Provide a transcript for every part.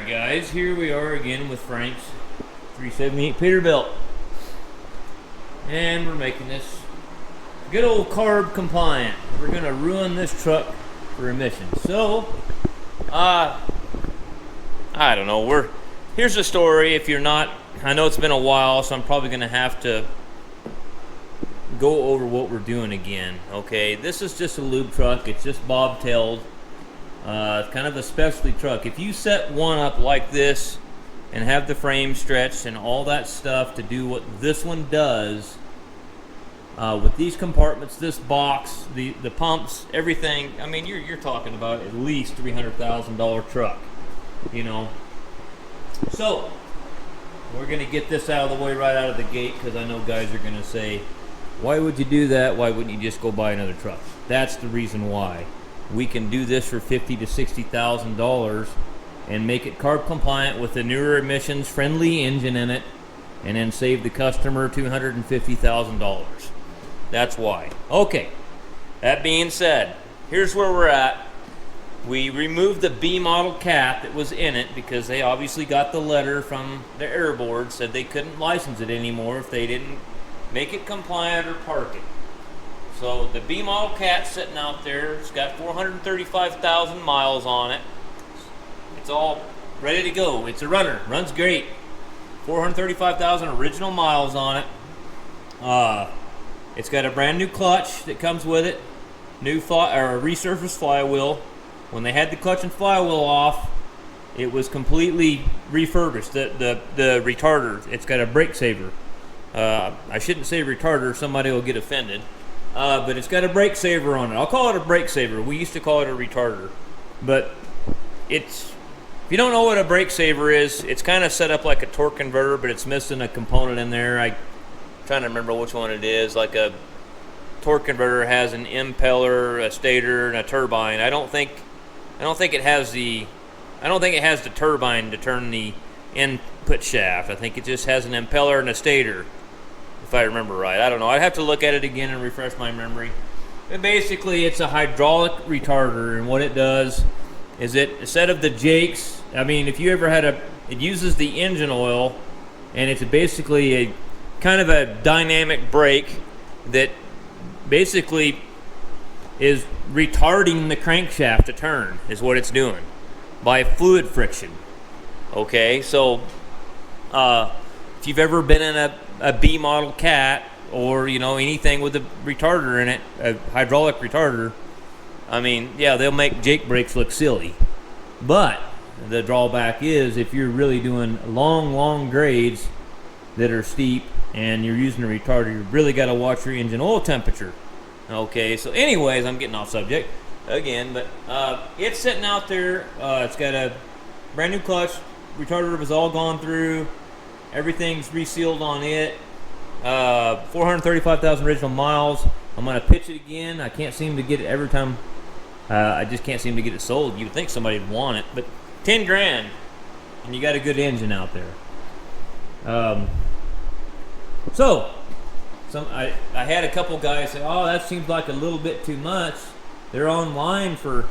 Guys, here we are again with Frank's 378 Peterbilt, and we're making this good old carb compliant. We're gonna ruin this truck for emissions. So I don't know, here's the story. If you're not, I know it's been a while, so I'm probably gonna have to go over what we're doing again. Okay, this is just a lube truck. It's just bobtailed. It's kind of a specialty truck. If you set one up like this and have the frame stretched and all that stuff to do what this one does, with these compartments, this box, the pumps, everything, I mean, you're talking about at least $300,000 truck, you know. So we're gonna get this out of the way right out of the gate, because I know guys are gonna say, why would you do that? Why wouldn't you just go buy another truck? That's the reason why. We can do this for $50,000 to $60,000 and make it carb compliant with a newer emissions friendly engine in it, and then save the customer $250,000. That's why. Okay, that being said, here's where we're at. We removed the B model cap that was in it because they obviously got the letter from the air board, said they couldn't license it anymore if they didn't make it compliant or park it. So the B model cat's sitting out there. It's got 435,000 miles on it. It's all ready to go. It's a runner. Runs great. 435,000 original miles on it. It's got a brand new clutch that comes with it. New resurfaced flywheel. When they had the clutch and flywheel off, it was completely refurbished. The retarder. It's got a brake saver. I shouldn't say retarder. Somebody will get offended. But it's got a brake saver on it. I'll call it a brake saver. We used to call it a retarder. But if you don't know what a brake saver is, it's kind of set up like a torque converter, but it's missing a component in there. I'm trying to remember which one it is. Like a torque converter has an impeller, a stator, and a turbine. I don't think it has the turbine to turn the input shaft. I think it just has an impeller and a stator, if I remember right. I don't know. I'd have to look at it again and refresh my memory. But basically, it's a hydraulic retarder, and what it does is instead of the jakes, I mean, if you ever had it uses the engine oil, and it's basically a kind of a dynamic brake that basically is retarding the crankshaft to turn, is what it's doing, by fluid friction. Okay, so if you've ever been in a B model cat, or anything with a retarder in it, a hydraulic retarder, I mean, yeah, they'll make jake brakes look silly. But the drawback is, if you're really doing long grades that are steep and you're using a retarder, you really got to watch your engine oil temperature. Okay, so anyways, I'm getting off subject again, but it's sitting out there. It's got a brand new clutch. Retarder was all gone through. Everything's resealed on it. 435,000 original miles. I'm going to pitch it again. I can't seem to get it every time. I just can't seem to get it sold. You would think somebody would want it, but 10 grand, and you got a good engine out there. I had a couple guys say, "Oh, that seems like a little bit too much." They're online for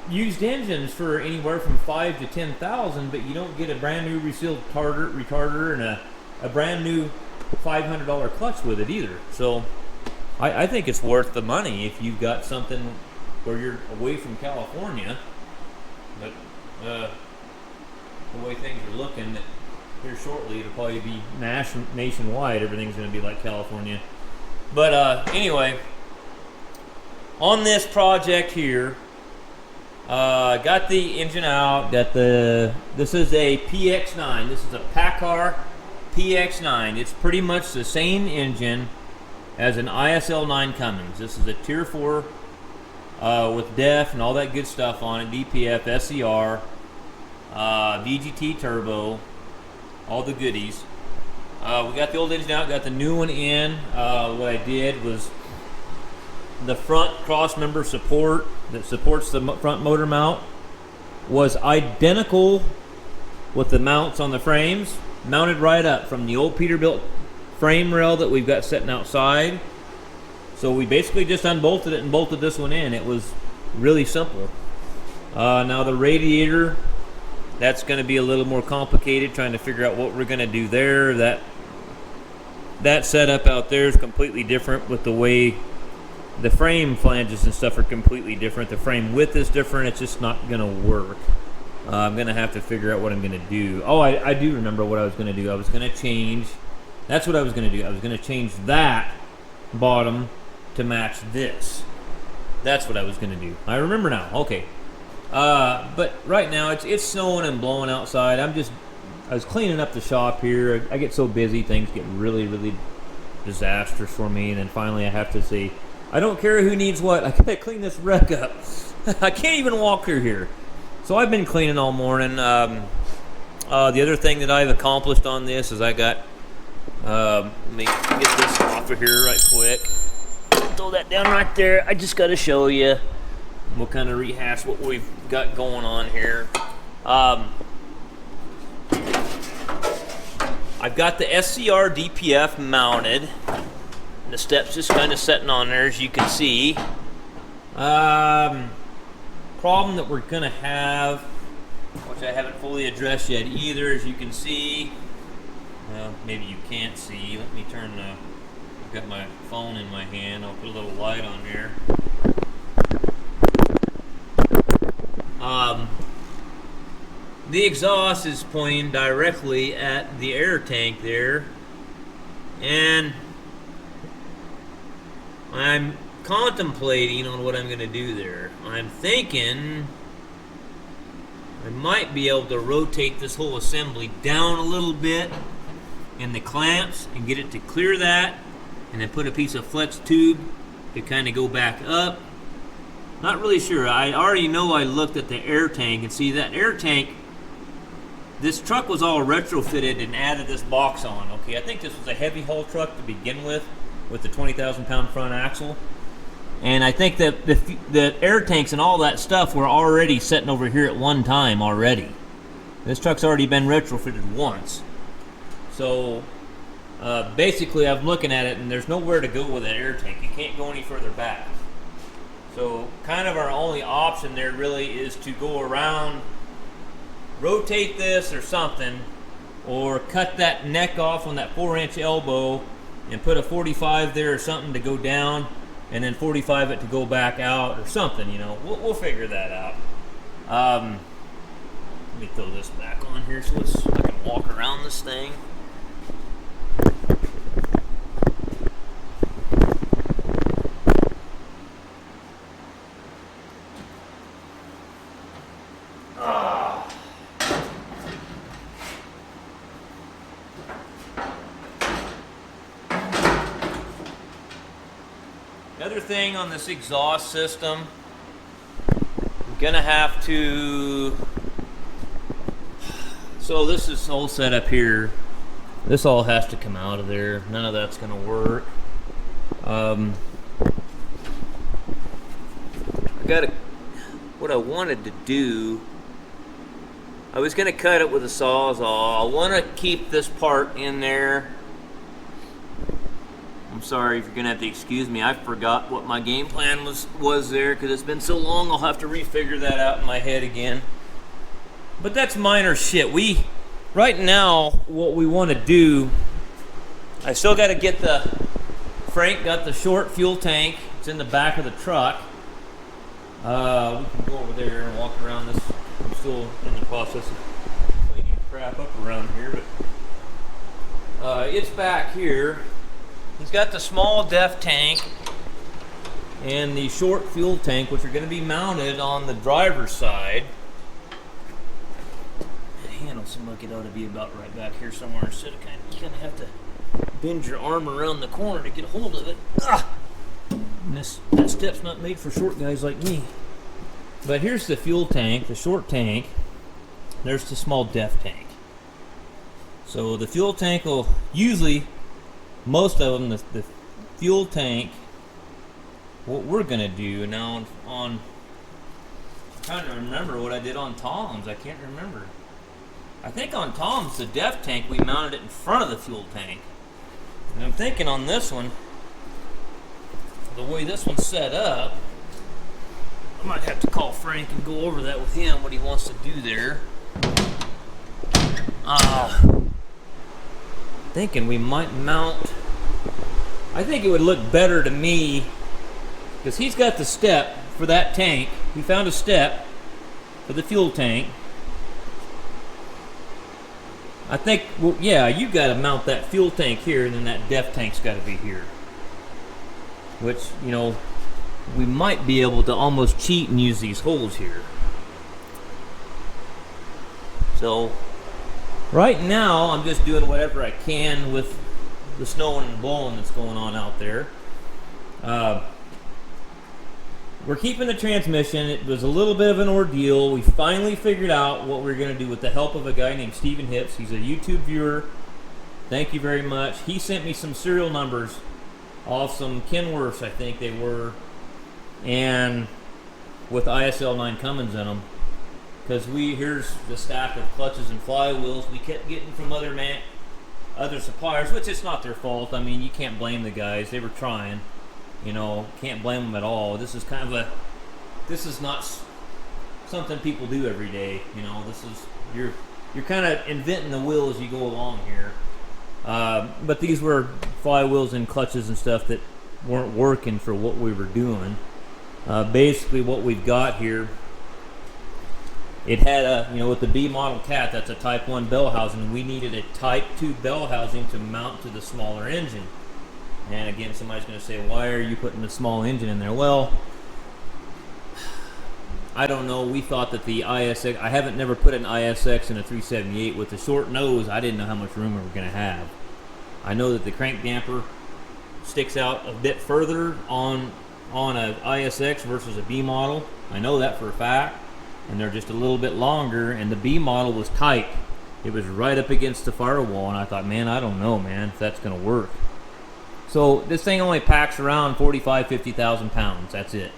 used engines for anywhere from $5,000 to $10,000, but you don't get a brand new resealed retarder and a brand new $500 clutch with it either. So I think it's worth the money if you've got something where you're away from California. But the way things are looking, that here shortly it'll probably be nationwide. Everything's going to be like California. But anyway, on this project here, got the engine out. This is a PX9. This is a PACCAR PX9. It's pretty much the same engine as an ISL9 Cummins. This is a Tier 4 with DEF and all that good stuff on it. DPF, SCR, VGT turbo, all the goodies. We got the old engine out, got the new one in. What I did was the front cross member support that supports the front motor mount was identical with the mounts on the frames, mounted right up from the old Peterbilt frame rail that we've got sitting outside So we basically just unbolted it and bolted this one in. It was really simple. Now the radiator, that's going to be a little more complicated, trying to figure out what we're going to do there. That setup out there is completely different with the way the frame flanges and stuff are completely different. The frame width is different. It's just not going to work. I'm going to have to figure out what I'm going to do. Oh, I do remember what I was going to do. I was going to change. That's what I was going to do. I was going to change that bottom to match this. That's what I was going to do. I remember now. Okay. But right now it's snowing and blowing outside. I was cleaning up the shop here. I get so busy, things get really, really disastrous for me. And then finally I have to say, I don't care who needs what. I gotta clean this wreck up. I can't even walk through here. So I've been cleaning all morning. The other thing that I've accomplished on this is I got, let me get this off of here right quick. Throw that down right there. I just got to show you. We'll kind of rehash what we've got going on here. I've got the SCR DPF mounted. The steps just kind of sitting on there, as you can see. Problem that we're going to have, which I haven't fully addressed yet either, as you can see. Maybe you can't see. Let me turn I've got my phone in my hand. I'll put a little light on here. The exhaust is pointing directly at the air tank there, and I'm contemplating on what I'm going to do there. I'm thinking I might be able to rotate this whole assembly down a little bit in the clamps and get it to clear that, and then put a piece of flex tube to kind of go back up. Not really sure. I already know I looked at the air tank and see that air tank, this truck was all retrofitted and added this box on. Okay, I think this was a heavy haul truck to begin with the 20,000 pound front axle. And I think that the air tanks and all that stuff were already sitting over here at one time already. This truck's already been retrofitted once. So basically I'm looking at it and there's nowhere to go with that air tank. You can't go any further back. So kind of our only option there really is to go around, rotate this or something, or cut that neck off on that 4-inch elbow and put a 45 there or something to go down, and then 45 it to go back out or something, you know. We'll figure that out. Let me throw this back on here so I can walk around this thing. Another thing on this exhaust system, I'm gonna have to, so this is whole setup here, this all has to come out of there. None of that's gonna work. What I wanted to do, I was gonna cut it with a Sawzall. I wanna keep this part in there. I'm sorry if you're gonna have to excuse me. I forgot what my game plan was there because it's been so long. I'll have to refigure that out in my head again. But that's minor shit. Right now, what we want to do, I still got to get Frank got the short fuel tank. It's in the back of the truck. We can go over there and walk around this. I'm still in the process of cleaning crap up around here, but it's back here. He's got the small def tank and the short fuel tank, which are going to be mounted on the driver's side. The handle seems like it ought to be about right back here somewhere. Instead of you kind of have to bend your arm around the corner to get a hold of it. And that step's not made for short guys like me. But here's the fuel tank, the short tank. There's the small def tank. So the fuel tank will usually, most of them, the fuel tank, what we're going to do now I'm trying to remember what I did on Tom's. I can't remember. I think on Tom's, the def tank, we mounted it in front of the fuel tank. And I'm thinking on this one, the way this one's set up, I might have to call Frank and go over that with him, what he wants to do there. Thinking we might mount, I think it would look better to me, because he's got the step for that tank. He found a step for the fuel tank. I think, well, yeah, you got to mount that fuel tank here, and then that def tank's got to be here. Which, you know, we might be able to almost cheat and use these holes here. So, right now, I'm just doing whatever I can with the snowing and blowing that's going on out there. We're keeping the transmission. It was a little bit of an ordeal. We finally figured out what we were going to do with the help of a guy named Steven Hips. He's a YouTube viewer. Thank you very much. He sent me some serial numbers off some Kenworths, I think they were, and with ISL 9 Cummins in them. Because here's the stack of clutches and flywheels we kept getting from other suppliers, which it's not their fault. I mean, you can't blame the guys. They were trying. You know, can't blame them at all. This is kind of this is not something people do every day. You know, this is, you're kind of inventing the wheel as you go along here. But these were flywheels and clutches and stuff that weren't working for what we were doing. Basically what we've got here, it had a, you know, with the B model cat, that's a type 1 bell housing. We needed a type 2 bell housing to mount to the smaller engine. And again, somebody's going to say, why are you putting the small engine in there? Well, I don't know. We thought that the ISX, I haven't never put an ISX in a 378 with the short nose. I didn't know how much room we were going to have. I know that the crank damper sticks out a bit further on an ISX versus a B model. I know that for a fact. And they're just a little bit longer, and the B model was tight. It was right up against the firewall, and I thought, man, I don't know, man, if that's going to work. So this thing only packs around 50,000 pounds. That's it.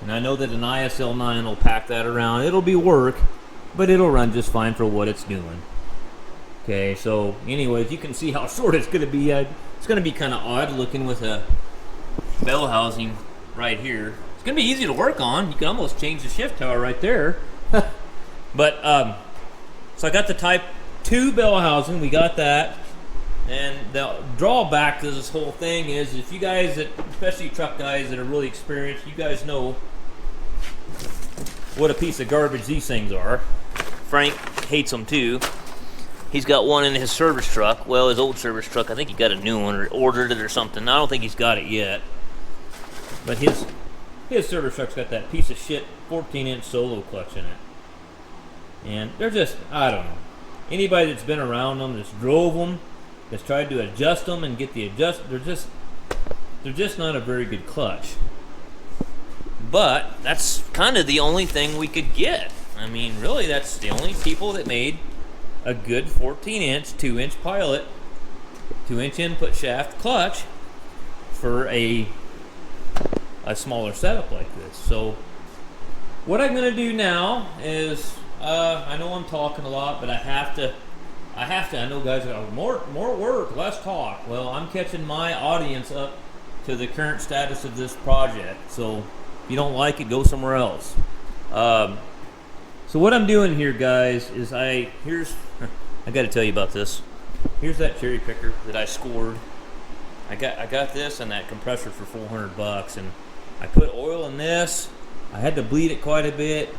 And I know that an ISL 9 will pack that around. It'll be work, but it'll run just fine for what it's doing. Okay, so anyways, you can see how short it's going to be. It's going to be kind of odd looking with a bell housing right here. It's going to be easy to work on. You can almost change the shift tower right there. But, so I got the type 2 bell housing. We got that. And the drawback to this whole thing is, if you guys, especially truck guys that are really experienced, you guys know what a piece of garbage these things are. Frank hates them too. He's got one in his service truck. Well, his old service truck, I think he got a new one or ordered it or something. I don't think he's got it yet. But his service truck's got that piece of shit 14-inch solo clutch in it. And they're just, I don't know. Anybody that's been around them, that's drove them, that's tried to adjust them and get the they're just not a very good clutch. But that's kind of the only thing we could get. I mean, really, that's the only people that made a good 14-inch, 2-inch pilot, 2-inch input shaft clutch for a smaller setup like this. So what I'm going to do now is, I know I'm talking a lot, but I have to. I know guys go, more work, less talk. Well, I'm catching my audience up to the current status of this project. So if you don't like it, go somewhere else. So what I'm doing here, guys, is I got to tell you about this. Here's that cherry picker that I scored. I got this and that compressor for $400, and I put oil in this. I had to bleed it quite a bit.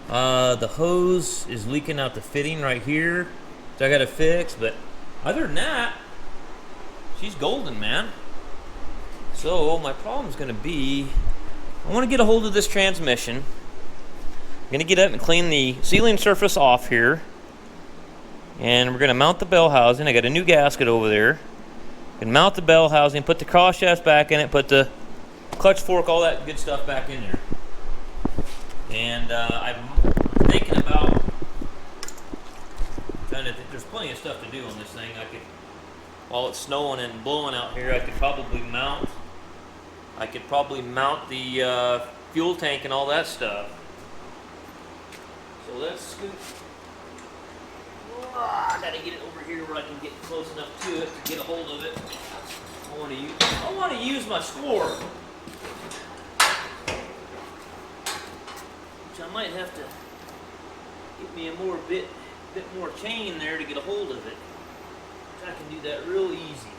The hose is leaking out the fitting right here, so I got to fix. But other than that, she's golden, man. So my problem is going to be, I want to get a hold of this transmission. I'm going to get up and clean the sealing surface off here, and we're going to mount the bell housing. I got a new gasket over there. And mount the bell housing, put the cross shafts back in it, put the clutch fork, all that good stuff back in there. And I'm thinking about there's plenty of stuff to do on this thing. While it's snowing and blowing out here, I could probably mount the fuel tank and all that stuff. So let's scoot. I gotta get it over here where I can get close enough to it to get a hold of it. I want to use my score, which I might have to get me a bit more chain there to get a hold of it. I can do that real easy.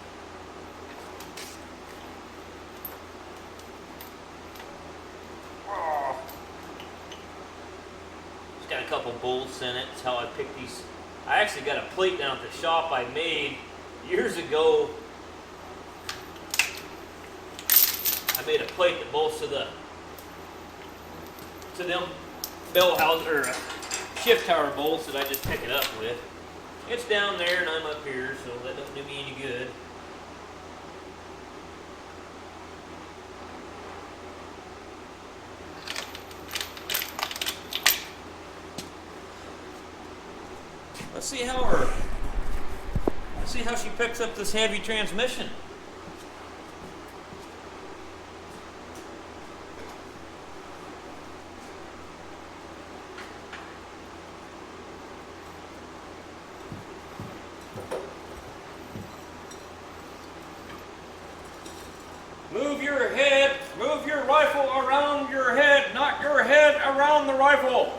Oh. It's got a couple bolts in it. That's how I picked these. I actually got a plate down at the shop I made years ago. I made a plate that bolts to them bell house or shift tower bolts that I just pick it up with. It's down there and I'm up here, so that don't do me any good. Let's see how she picks up this heavy transmission. Move your rifle around your head, not your head around the rifle.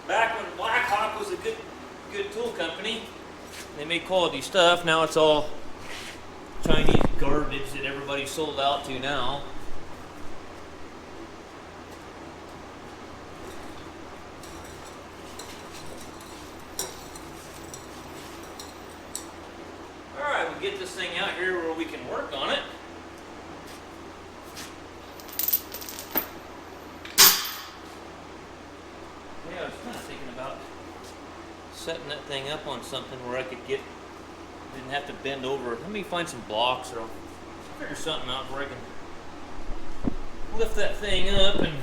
Back when Blackhawk was a good tool company, they made quality stuff. Now it's all Chinese garbage that everybody's sold out to now. Alright, we'll get this thing out here where we can work on it. Yeah, I was kind of thinking about setting that thing up on something where I could didn't have to bend over. Let me find some blocks or I'll figure something out where I can lift that thing up and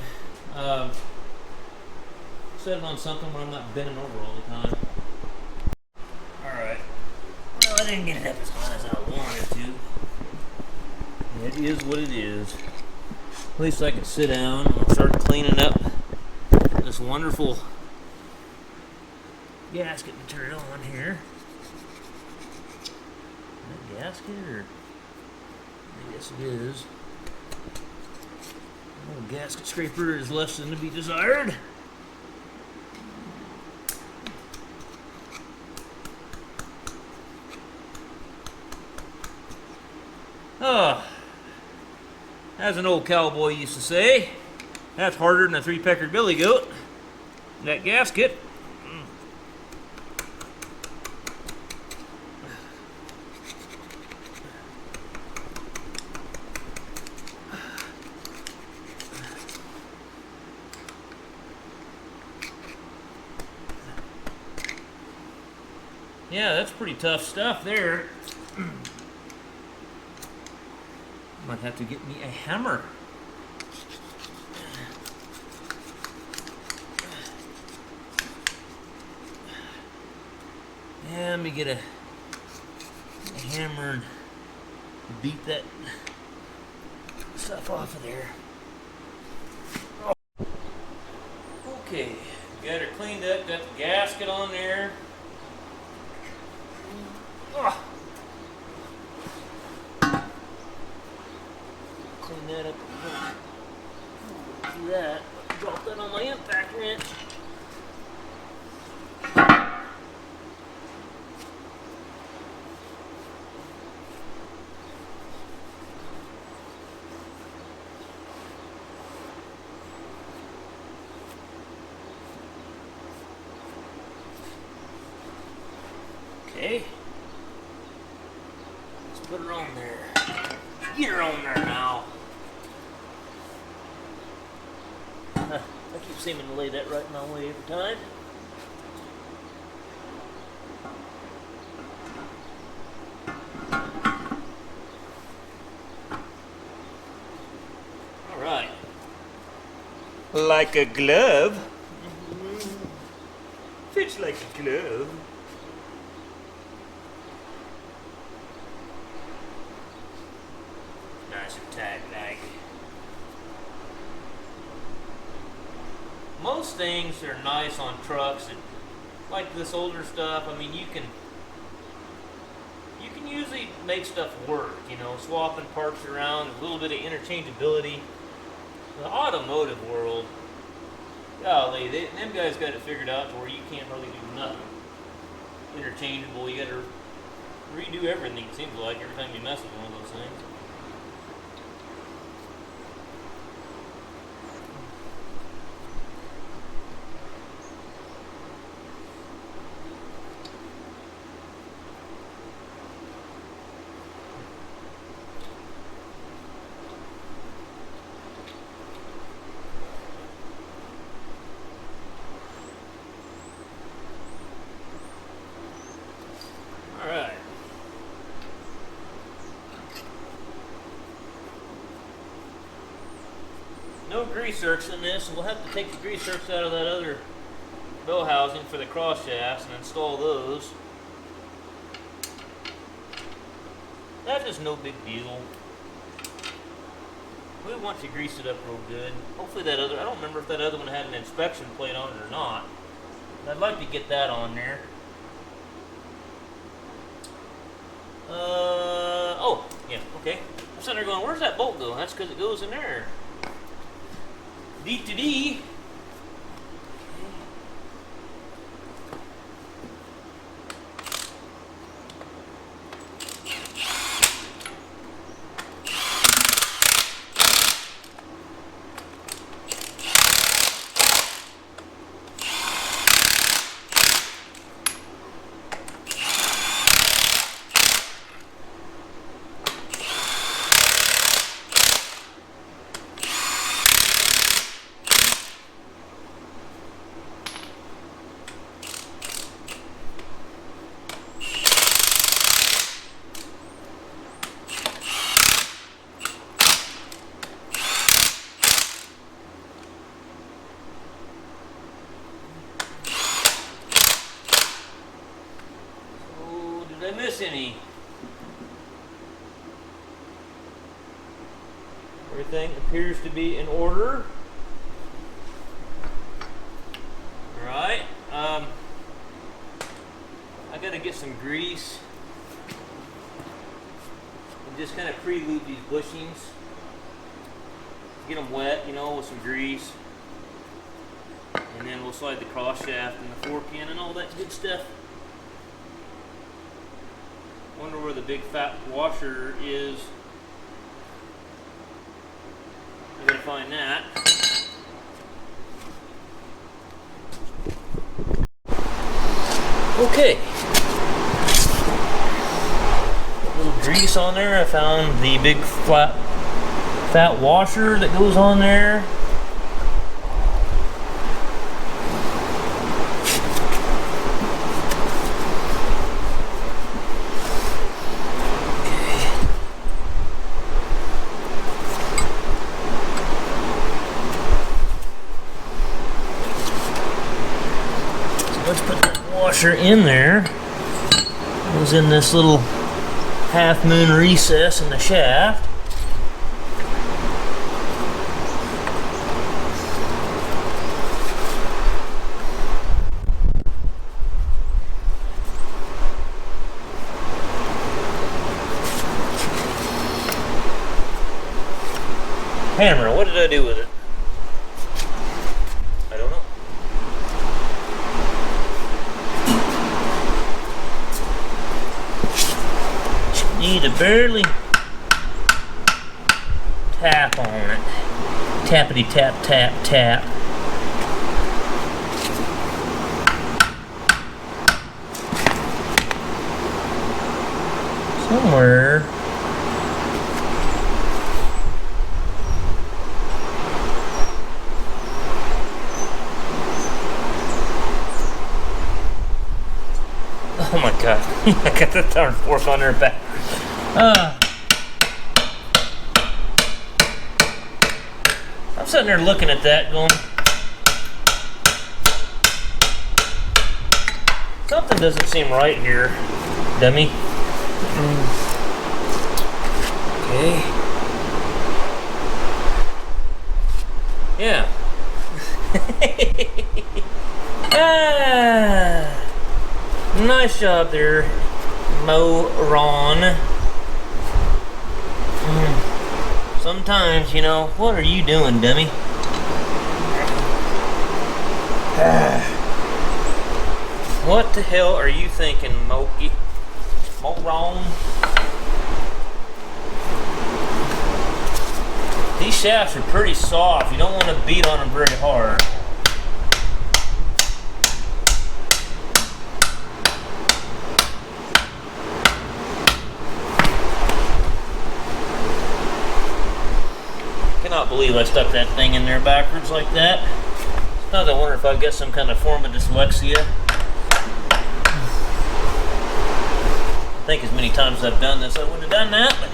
set it on something where I'm not bending over all the time. Alright. Well, I didn't get it up as high as I wanted to. It is what it is. At least I can sit down and start cleaning up this wonderful gasket material on here. Is that gasket or? I guess it is. The gasket scraper is less than to be desired. Oh, as an old cowboy used to say, that's harder than a three-peckered billy goat. That gasket. Yeah, that's pretty tough stuff there. Might have to get me a hammer. Yeah, let me get a hammer and beat that stuff off of there. Okay, got her cleaned up, got the gasket on there. Clean that up. Do that. Drop that on my impact wrench. Okay. Let's put her on there. Get her on there now. I keep seeming to lay that right in my way every time. All right. Like a glove. Fits like a glove. Nice and tight, like. Most things are nice on trucks, and like this older stuff. I mean, you can usually make stuff work. You know, swapping parts around, a little bit of interchangeability. The automotive world, golly, them guys got it figured out to where you can't really do nothing interchangeable. You got to redo everything. It seems like every time you mess with one of those things. Alright. No grease zerks in this, so we'll have to take the grease zerks out of that other bell housing for the cross shafts and install those. That's just no big deal. We want to grease it up real good. Hopefully that other, I don't remember if that other one had an inspection plate on it or not. I'd like to get that on there. Oh, yeah, okay. I'm sitting there going, where's that bolt go? That's because it goes in there. D to D. Did I miss any? Everything appears to be in order. Alright, I gotta get some grease and just kind of pre-lube these bushings. Get them wet, you know, with some grease. And then we'll slide the cross shaft and the fork in and all that good stuff. Wonder where the big fat washer is. I gotta find that. Okay. A little grease on there. I found the big fat washer that goes on there. Let's put the washer in there. It was in this little half moon recess in the shaft. Hammer, what did I do with it? I don't know. Need to barely tap on it. Tappity tap tap tap. Somewhere. I got the darn fork on there back. I'm sitting there looking at that going, something doesn't seem right here, dummy. Okay. Yeah. Nice job there, moron. Sometimes, you know, what are you doing, dummy? What the hell are you thinking, Moki? Moron? These shafts are pretty soft. You don't want to beat on them very hard. Cannot believe I stuck that thing in there backwards like that. Sometimes I wonder if I've got some kind of form of dyslexia. I think as many times as I've done this, I would have done that, but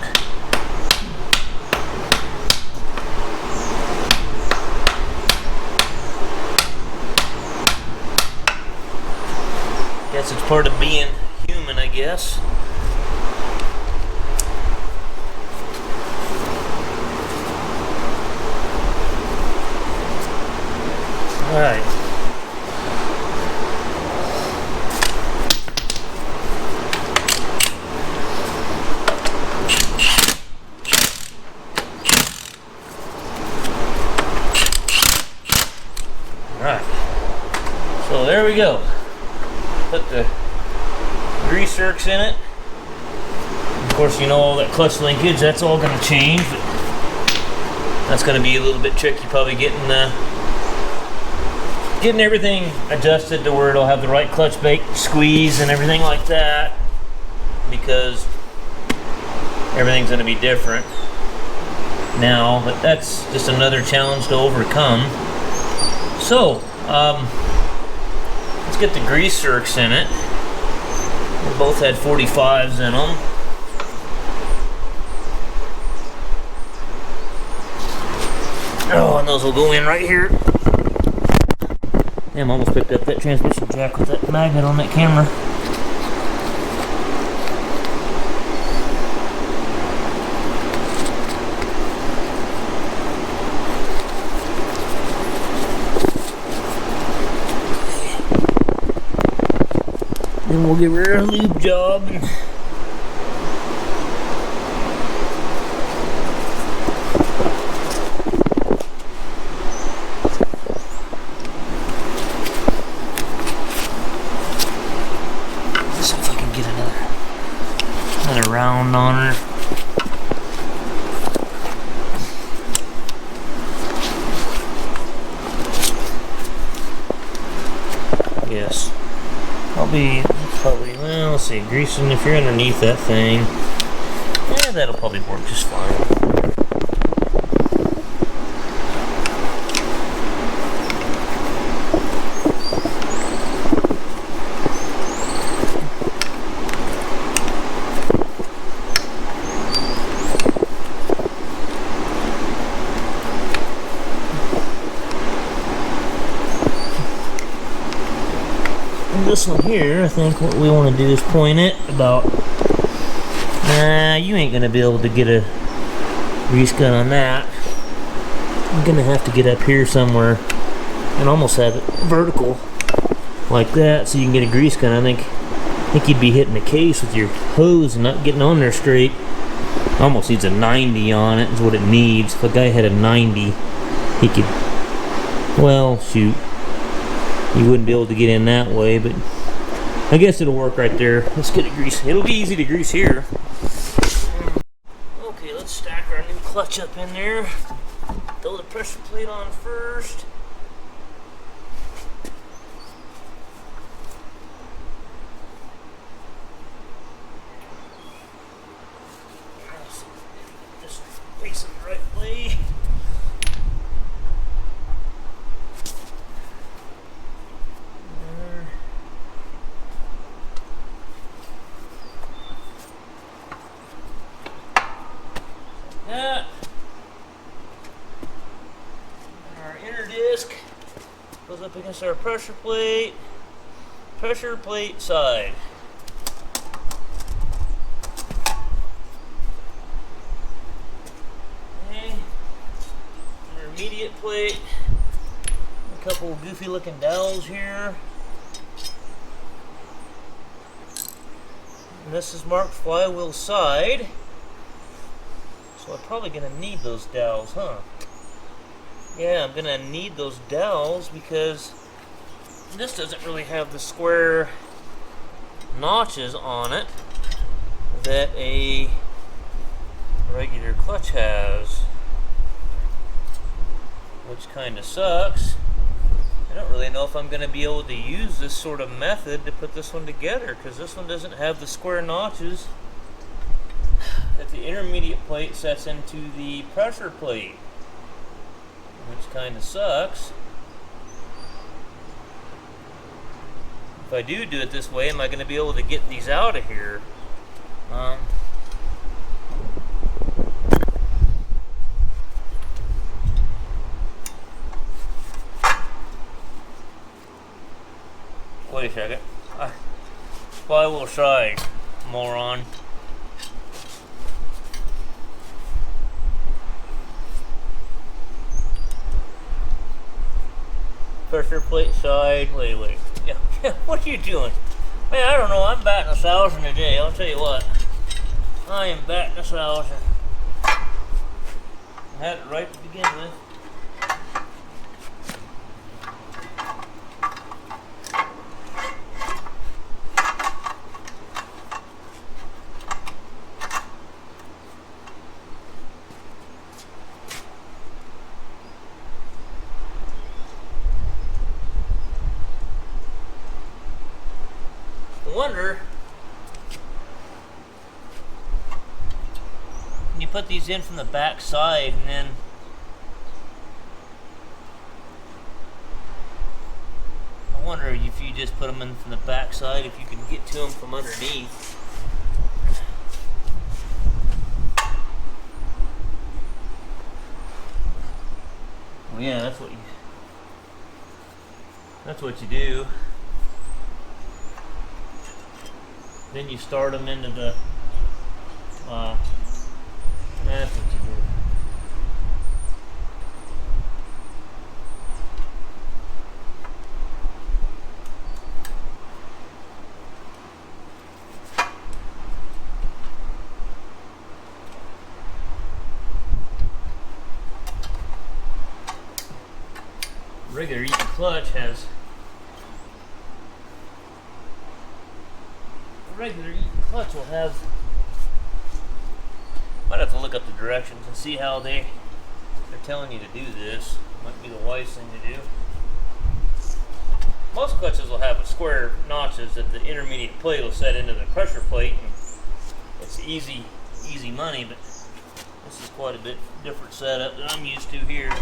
guess it's part of being human, I guess. All right. So there we go. Put the grease zerks in it. Of course, you know, all that clutch linkage, that's all going to change. But that's going to be a little bit tricky, probably getting everything adjusted to where it'll have the right clutch bait squeeze and everything like that, because everything's going to be different now. But that's just another challenge to overcome. So, let's get the grease zerks in it. They both had 45s in them. Oh, and those will go in right here. Damn, I almost picked up that transmission jack with that magnet on that camera. Then we'll give her a lube job. Let's see if I can get another round on her. Yes. I'll be probably, well, let's see, greasing if you're underneath that thing. Yeah, that'll probably work just fine. This one here, I think what we want to do is point it about, you ain't gonna be able to get a grease gun on that. I'm gonna have to get up here somewhere and almost have it vertical like that so you can get a grease gun. I think you'd be hitting the case with your hose and not getting on there straight. Almost needs a 90 on it is what it needs. If a guy had a 90, he could, well, shoot, you wouldn't be able to get in that way, but I guess it'll work right there. Let's get it greased. It'll be easy to grease here. Okay, let's stack our new clutch up in there. Throw the pressure plate on first. Just face it the right way. Goes up against our pressure plate side. Okay. Intermediate plate. A couple of goofy looking dowels here. And this is marked flywheel side. So I'm probably going to need those dowels, huh? Yeah, I'm going to need those dowels because this doesn't really have the square notches on it that a regular clutch has, which kind of sucks. I don't really know if I'm going to be able to use this sort of method to put this one together because this one doesn't have the square notches that the intermediate plate sets into the pressure plate, which kind of sucks. If I do it this way, am I going to be able to get these out of here? Wait a second. Flywheel side, moron. Pressure plate side. Wait. Yeah, what are you doing? Man, I don't know. I'm batting 1,000 a day. I'll tell you what. I am batting 1,000. I had it right to begin with. Wonder, can you put these in from the back side and then I wonder if you just put them in from the back side, if you can get to them from underneath. Well, yeah, that's what you do. Then you start them into the, that's what you do. Regular Eaton clutch has regular Eaton clutch will have, might have to look up the directions and see how they're telling you to do this. Might be the wise thing to do. Most clutches will have a square notches that the intermediate plate will set into the pressure plate, and it's easy money, but this is quite a bit different setup that I'm used to here.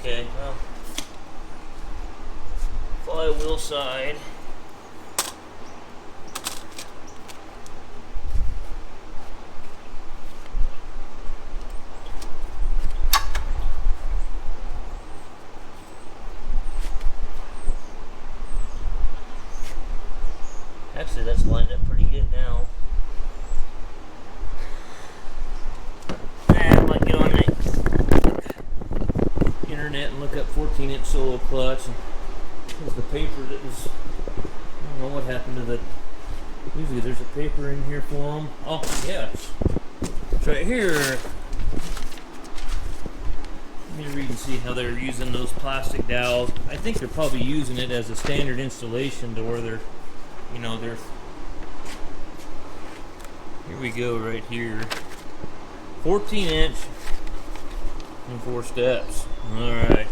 Okay, well, flywheel side. Actually, that's lined up pretty good now. I might get on the internet and look up 14-inch solo clutch. And there's the paper that was, I don't know what happened to the, usually there's a paper in here for them. Oh, yes. It's right here. Let me read and see how they're using those plastic dowels. I think they're probably using it as a standard installation to where they're, you know, they're, here we go right here. 14-inch in 4 steps. Alright.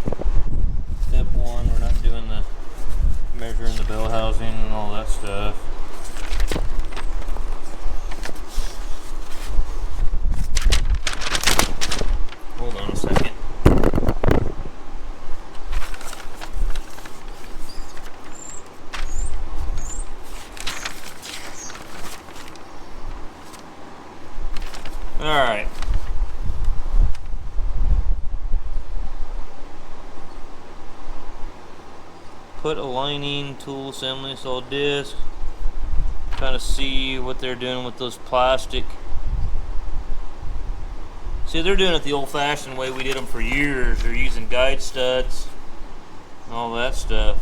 Step 1, we're not doing the measuring the bell housing and all that stuff. put a lining, tool assembly, install disc. Kind of see what they're doing with those plastic. See, they're doing it the old-fashioned way we did them for years. They're using guide studs and all that stuff.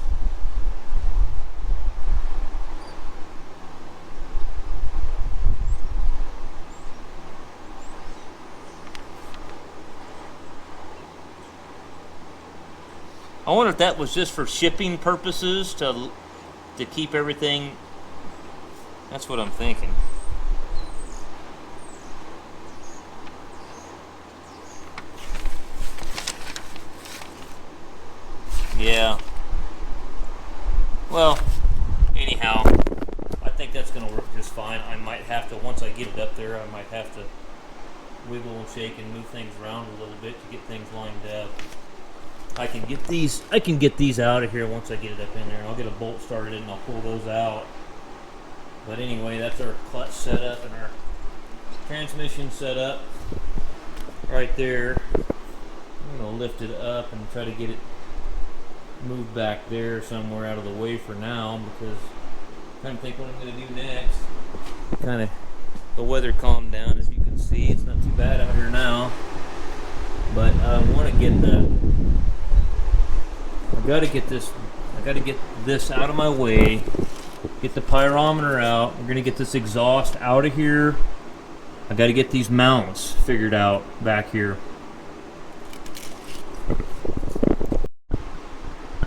I wonder if that was just for shipping purposes to keep everything. That's what I'm thinking. Yeah. Well, anyhow, I think that's going to work just fine. I might have to, once I get it up there, I might have to wiggle and shake and move things around a little bit to get things lined up. I can get these out of here once I get it up in there. I'll get a bolt started and I'll pull those out. But anyway, that's our clutch setup and our transmission setup right there. I'm going to lift it up and try to get it moved back there somewhere out of the way for now, because I'm trying to think what I'm going to do next. Kind of the weather calmed down, as you can see. It's not too bad out here now. But I want to get I got to get this out of my way. Get the pyrometer out. We're going to get this exhaust out of here. I got to get these mounts figured out back here.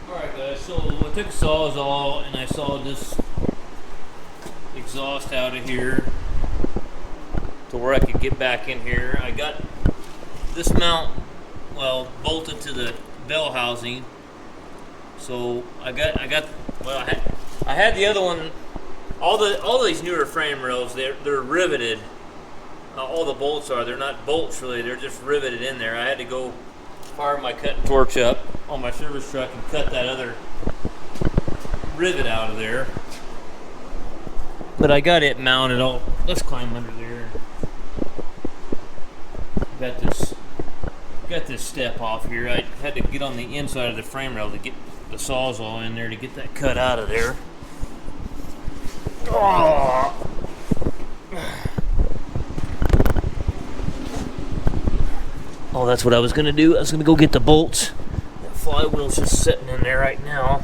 Alright guys, so I took a Sawzall and I sawed this exhaust out of here to where I could get back in here. I got this mount, well, bolted to the bell housing. So I had the other one. All these newer frame rails, they're riveted. All the bolts are. They're not bolts really. They're just riveted in there. I had to go fire my cutting torch up on my service truck and cut that other rivet out of there. But I got it mounted. Let's climb under there. Got this step off here. I had to get on the inside of the frame rail to get the Sawzall in there to get that cut out of there. Oh, that's what I was gonna do. I was gonna go get the bolts. That flywheel's just sitting in there right now.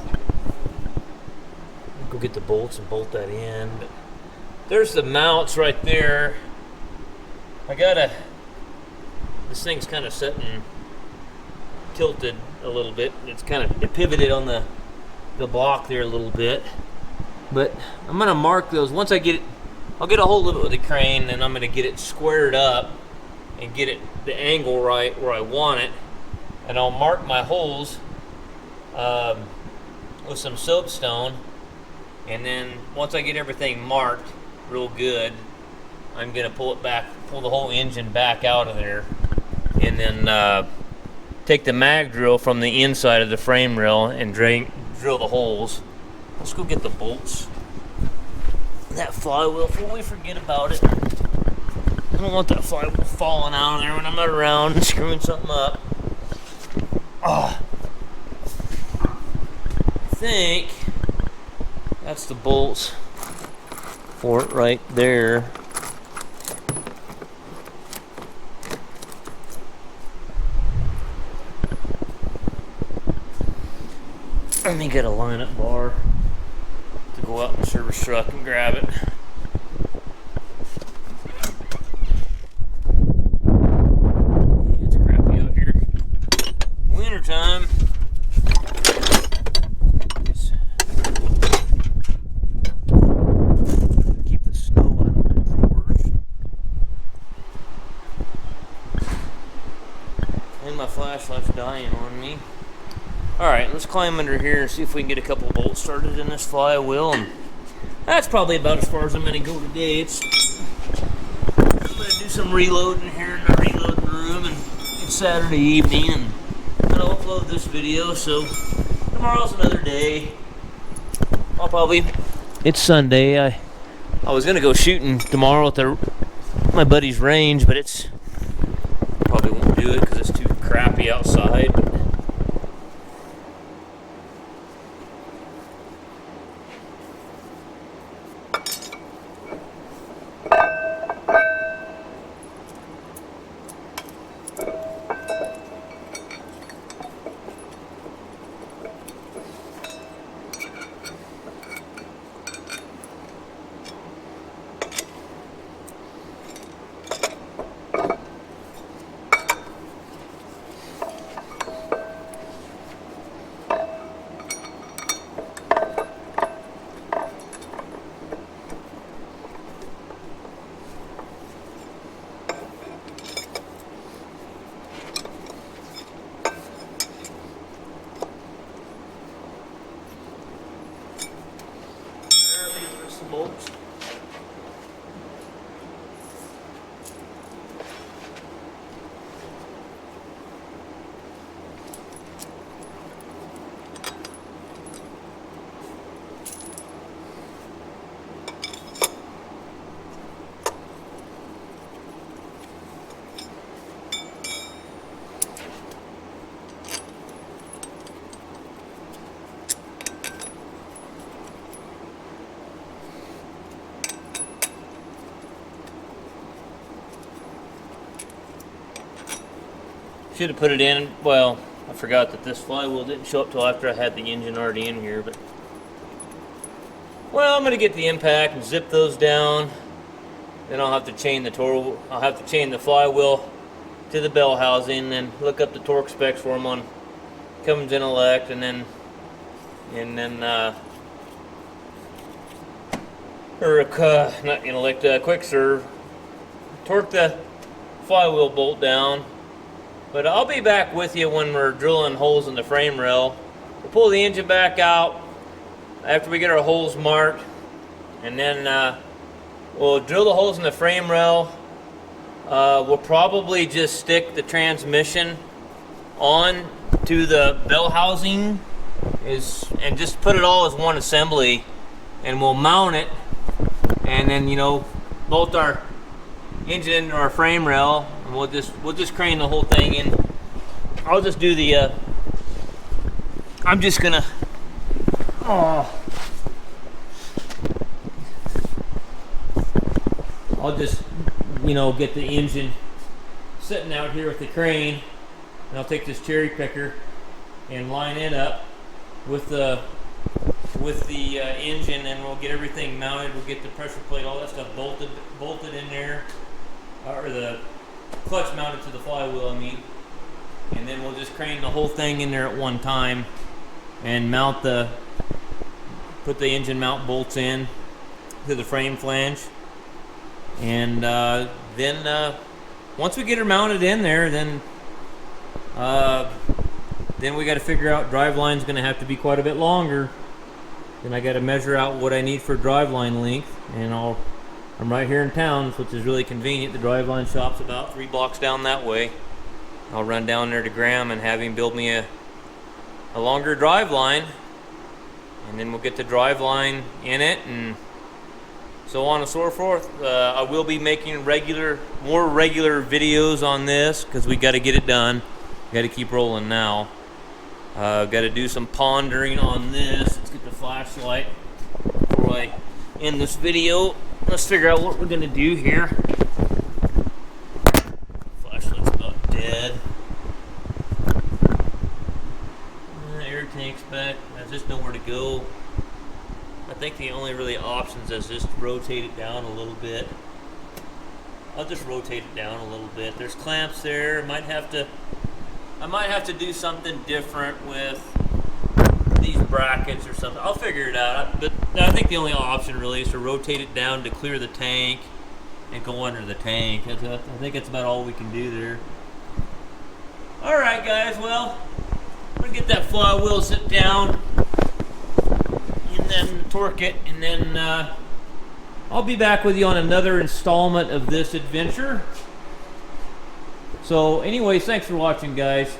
Go get the bolts and bolt that in. But there's the mounts right there. This thing's kind of sitting tilted a little bit. It pivoted on the block there a little bit. But I'm gonna mark those. Once I get it, I'll get a hold of it with a crane, and I'm gonna get it squared up and get it the angle right where I want it. And I'll mark my holes with some soapstone. And then once I get everything marked real good, I'm gonna pull the whole engine back out of there, and then take the mag drill from the inside of the frame rail and drill the holes. Let's go get the bolts. That flywheel, before we forget about it. I don't want that flywheel falling out of there when I'm not around and screwing something up. I think that's the bolts for it right there. Let me get a line-up bar to go out in the service truck and grab it. Yeah, it's crappy out here. Winter time. Keep the snow out of my drawers. And my flashlight's dying on me. Alright, let's climb under here and see if we can get a couple bolts started in this flywheel. And that's probably about as far as I'm going to go today. I'm going to do some reloading here in the reloading room, and it's Saturday evening, and I'm going to upload this video, so tomorrow's another day. It's Sunday. I was going to go shooting tomorrow at my buddy's range, but probably won't do it because it's too crappy outside. bolts. Should have put it in. Well, I forgot that this flywheel didn't show up till after I had the engine already in here. But well, I'm gonna get the impact and zip those down. Then I'll have to chain the I'll have to chain the flywheel to the bell housing, and look up the torque specs for them on Cummins Intellect, and then not Intellect, Quick Serve. Torque the flywheel bolt down. But I'll be back with you when we're drilling holes in the frame rail. We'll pull the engine back out after we get our holes marked, and then we'll drill the holes in the frame rail. We'll probably just stick the transmission on to the bell housing and just put it all as one assembly, and we'll mount it, and then, you know, bolt our engine into our frame rail, and we'll just crane the whole thing in. I'll just do the I'm just gonna I'll just, you know, get the engine sitting out here with the crane, and I'll take this cherry picker and line it up with the engine, and we'll get everything mounted. We'll get the pressure plate, all that stuff bolted in there, or the clutch mounted to the flywheel, I mean. And then we'll just crane the whole thing in there at one time and put the engine mount bolts in to the frame flange. And then once we get her mounted in there, then we got to figure out drive line's going to have to be quite a bit longer. Then I got to measure out what I need for drive line length, and I'm right here in town, which is really convenient. The drive line shop's about 3 blocks down that way. I'll run down there to Graham and have him build me a longer drive line, and then we'll get the drive line in it, and so on and so forth. I will be making more regular videos on this, because we got to get it done. Got to keep rolling now. Got to do some pondering on this. Let's get the flashlight before I end this video. Let's figure out what we're gonna do here. Flashlight's about dead. Air tank's back. There's just nowhere to go. I think the only really options is just rotate it down a little bit. I'll just rotate it down a little bit. There's clamps there. I might have to do something different with these brackets or something. I'll figure it out. But I think the only option really is to rotate it down to clear the tank and go under the tank. I think that's about all we can do there. All right, guys. Well, I'm gonna get that flywheel sit down and then torque it, and then I'll be back with you on another installment of this adventure. So anyways, thanks for watching, guys.